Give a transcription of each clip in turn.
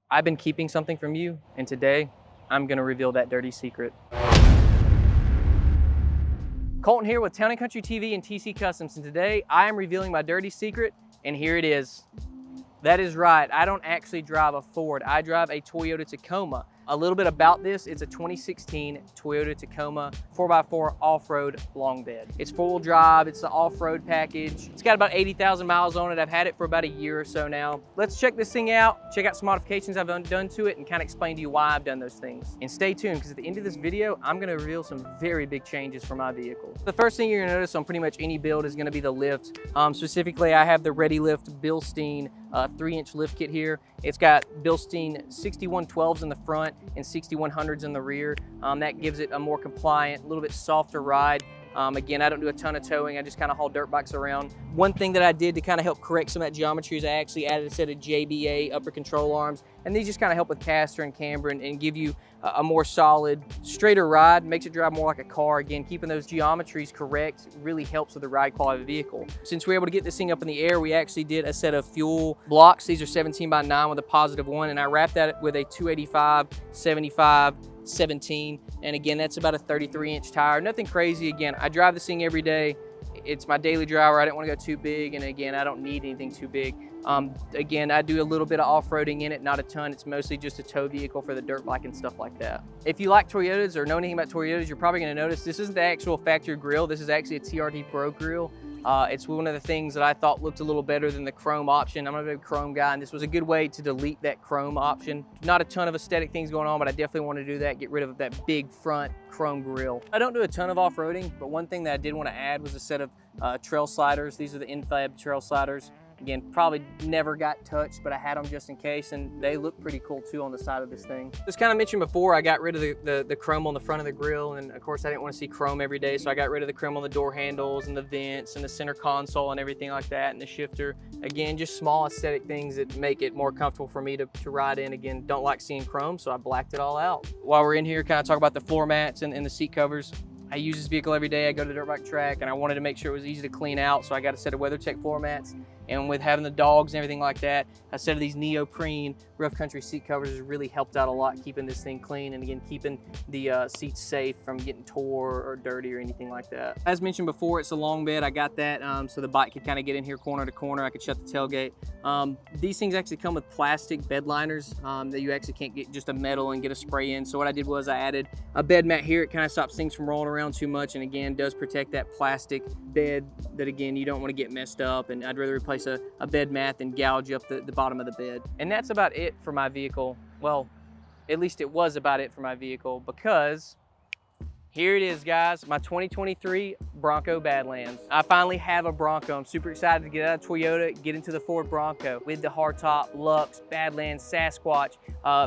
I've been keeping something from you, and today I'm gonna reveal that dirty secret. Colton here with Town & Country TV and TC Customs, and today I am revealing my dirty secret, and here it is. That is right, I don't actually drive a Ford, I drive a Toyota Tacoma. A little bit about this, it's a 2016 Toyota Tacoma 4x4 off-road long bed. It's four-wheel drive, it's the off-road package. It's got about 80,000 miles on it. I've had it for about a year or so now. Let's check this thing out, check out some modifications I've done to it, and kind of explain to you why I've done those things. And stay tuned, because at the end of this video, I'm gonna reveal some very big changes for my vehicle. The first thing you're gonna notice on pretty much any build is gonna be the lift. Specifically, I have the Readylift Billstein 3-inch lift kit here. It's got Billstein 6112s in the front and 6100s in the rear. That gives it a more compliant, a little bit softer ride. Again, I don't do a ton of towing, I just kind of haul dirt bikes around. One thing that I did to kind of help correct some of that geometry is I actually added a set of JBA upper control arms, and these just kind of help with caster and camber and give you a more solid, straighter ride, makes it drive more like a car. Again, keeping those geometries correct really helps with the ride quality of the vehicle. Since we were able to get this thing up in the air, we actually did a set of fuel blocks. These are 17x9 with a +1, and I wrapped that with a 285, 75, 17, and again, that's about a 33-inch tire. Nothing crazy. Again, I drive this thing every day. It's my daily driver. I didn't want to go too big, and again, I don't need anything too big. Again, I do a little bit of off-roading in it, not a ton. It's mostly just a tow vehicle for the dirt bike and stuff like that. If you like Toyotas or know anything about Toyotas, you're probably going to notice this isn't the actual factory grille. This is actually a TRD Pro grille. It's one of the things that I thought looked a little better than the chrome option. I'm a big chrome guy, and this was a good way to delete that chrome option. Not a ton of aesthetic things going on, but I definitely want to do that, get rid of that big front chrome grille. I don't do a ton of off-roading, but one thing that I did want to add was a set of Trailsliders. These are the N-fab Trailsliders. Again, probably never got touched, but I had them just in case, and they look pretty cool too on the side of this thing. Just kind of mentioned before, I got rid of the chrome on the front of the grille, and of course I didn't want to see chrome every day, so I got rid of the chrome on the door handles and the vents and the center console and everything like that, and the shifter. Again, just small aesthetic things that make it more comfortable for me to ride in. Again, don't like seeing chrome, so I blacked it all out. While we're in here, kind of talk about the floor mats and the seat covers. I use this vehicle every day. I go to the dirt bike track, and I wanted to make sure it was easy to clean out, so I got a set of WeatherTech floor mats. And with having the dogs and everything like that, a set of these neoprene rough country seat covers has really helped out a lot, keeping this thing clean, and again, keeping the seats safe from getting tore or dirty or anything like that. As mentioned before, it's a long bed. I got that so the bike could kind of get in here corner to corner. I could shut the tailgate. These things actually come with plastic bed liners that you actually can't get just a metal and get a spray in. So what I did was I added a bed mat here. It kind of stops things from rolling around too much, and again, does protect that plastic bed that, again, you don't want to get messed up. And I'd rather replace a bed mat than gouge up the bottom of the bed. And that's about it for my vehicle. Well, at least it was about it for my vehicle, because here it is, guys, my 2023 Bronco Badlands. I finally have a Bronco. I'm super excited to get out of Toyota, get into the Ford Bronco with the hardtop, Lux, Badlands, Sasquatch.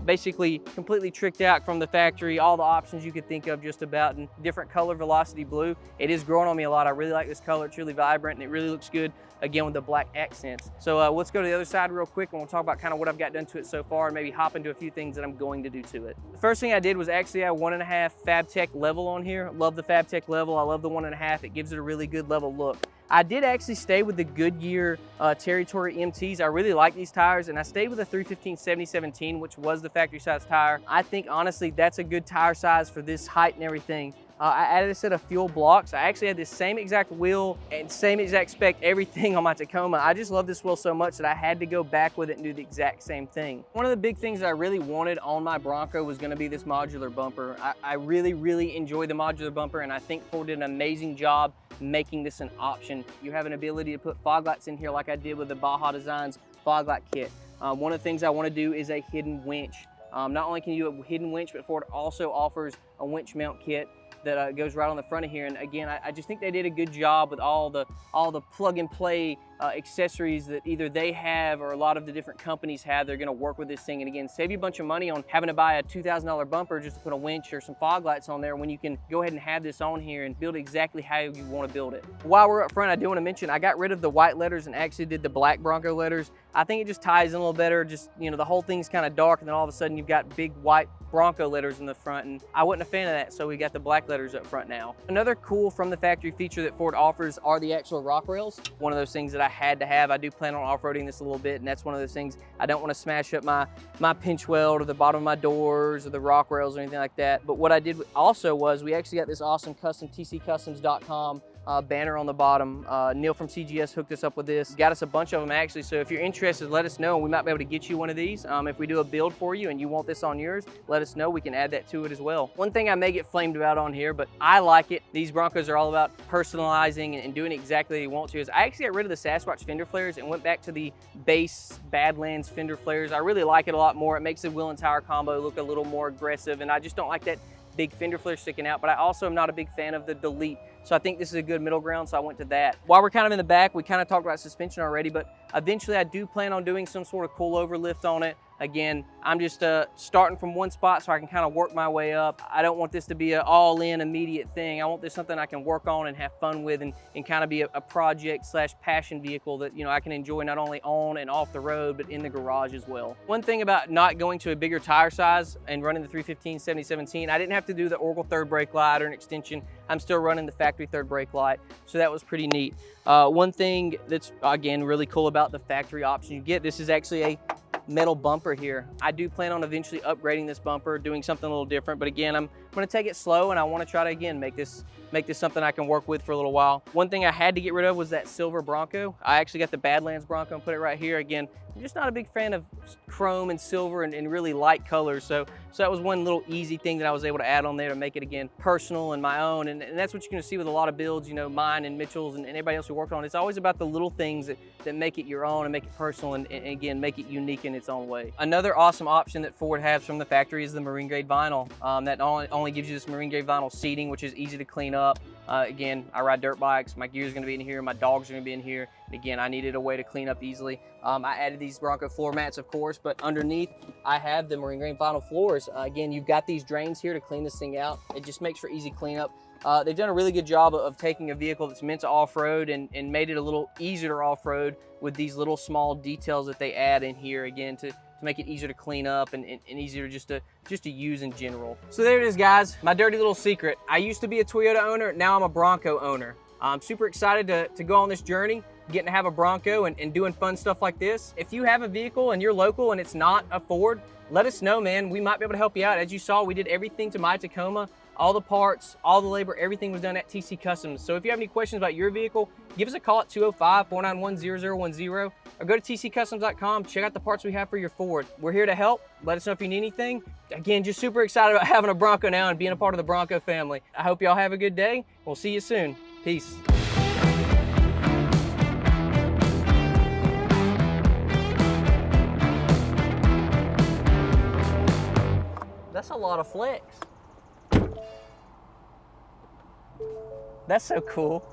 Basically completely tricked out from the factory, all the options you could think of just about, in different color velocity blue. It is growing on me a lot. I really like this color. It's really vibrant, and it really looks good, again, with the black accents. So let's go to the other side real quick, and we'll talk about kind of what I've got done to it so far, and maybe hop into a few things that I'm going to do to it. The first thing I did was actually add 1.5 Fabtech level on here. Love the Fabtech level. I love the 1.5. It gives it a really good level look. I did actually stay with the Goodyear Territory MTs. I really like these tires, and I stayed with a 315/70/17, which was the factory size tire. I think honestly that's a good tire size for this height and everything. I added a set of fuel blocks. I actually had this same exact wheel and same exact spec, everything on my Tacoma. I just love this wheel so much that I had to go back with it and do the exact same thing. One of the big things that I really wanted on my Bronco was gonna be this modular bumper. I really, really enjoy the modular bumper, and I think Ford did an amazing job making this an option. You have an ability to put fog lights in here like I did with the Baja Designs fog light kit. One of the things I wanna do is a hidden winch. Not only can you do a hidden winch, but Ford also offers a winch mount kit that goes right on the front of here. And again, I just think they did a good job with all the plug and play accessories that either they have or a lot of the different companies have. They're gonna work with this thing, and again, save you a bunch of money on having to buy a $2,000 bumper just to put a winch or some fog lights on there, when you can go ahead and have this on here and build it exactly how you want to build it. While we're up front, I do want to mention I got rid of the white letters and actually did the black Bronco letters. I think it just ties in a little better. Just, you know, the whole thing's kind of dark, and then all of a sudden you've got big white Bronco letters in the front, and I wasn't a fan of that, so we got the black letters up front now. Another cool from the factory feature that Ford offers are the actual rock rails. One of those things that I had to have. I do plan on off-roading this a little bit, and that's one of those things. I don't want to smash up my pinch weld or the bottom of my doors or the rock rails or anything like that. But what I did also was we actually got this awesome custom tccustoms.com banner on the bottom. Neil from CGS hooked us up with this. Got us a bunch of them actually, so if you're interested, let us know. We might be able to get you one of these. If we do a build for you and you want this on yours, let us know. We can add that to it as well. One thing I may get flamed about on here, but I like it. These Broncos are all about personalizing and doing exactly what you want to. Is I actually got rid of the Sasquatch fender flares and went back to the base Badlands fender flares. I really like it a lot more. It makes the wheel and tire combo look a little more aggressive, and I just don't like that big fender flare sticking out, but I also am not a big fan of the delete. So I think this is a good middle ground, so I went to that. While we're kind of in the back, we kind of talked about suspension already, but eventually I do plan on doing some sort of coilover lift on it. Again, I'm just starting from one spot so I can kind of work my way up. I don't want this to be an all-in immediate thing. I want this something I can work on and have fun with and kind of be a project slash passion vehicle that, you know, I can enjoy not only on and off the road, but in the garage as well. One thing about not going to a bigger tire size and running the 315 7017, I didn't have to do the Oracle third brake light or an extension. I'm still running the factory third brake light, so that was pretty neat. One thing that's, again, really cool about the factory option you get, this is actually a metal bumper here. I do plan on eventually upgrading this bumper, doing something a little different, but again, I'm gonna take it slow and I wanna try to, again, make this something I can work with for a little while. One thing I had to get rid of was that silver Bronco. I actually got the Badlands Bronco and put it right here. Again, I'm just not a big fan of chrome and silver and really light colors, so that was one little easy thing that I was able to add on there to make it, again, personal and my own, and that's what you're gonna see with a lot of builds, you know, mine and Mitchell's and everybody else who worked on it. It's always about the little things that make it your own and make it personal and again, make it unique in its own way. Another awesome option that Ford has from the factory is the marine grade vinyl. That only gives you this marine grade vinyl seating, which is easy to clean up. Again, I ride dirt bikes, my gear's gonna be in here, my dogs are gonna be in here. And again, I needed a way to clean up easily. I added these Bronco floor mats, of course, but underneath I have the marine grade vinyl floors. Again, you've got these drains here to clean this thing out. It just makes for easy cleanup. They've done a really good job of taking a vehicle that's meant to off-road and made it a little easier to off-road with these little small details that they add in here, again, to make it easier to clean up and easier just to use in general. So there it is, guys, my dirty little secret. I used to be a Toyota owner, now I'm a Bronco owner. I'm super excited to go on this journey, getting to have a Bronco and doing fun stuff like this. If you have a vehicle and you're local and it's not a Ford, let us know, man. We might be able to help you out. As you saw, we did everything to my Tacoma. All the parts, all the labor, everything was done at TC Customs. So if you have any questions about your vehicle, give us a call at 205-491-0010 or go to tccustoms.com, check out the parts we have for your Ford. We're here to help. Let us know if you need anything. Again, just super excited about having a Bronco now and being a part of the Bronco family. I hope y'all have a good day. We'll see you soon. Peace. That's a lot of flex. That's so cool.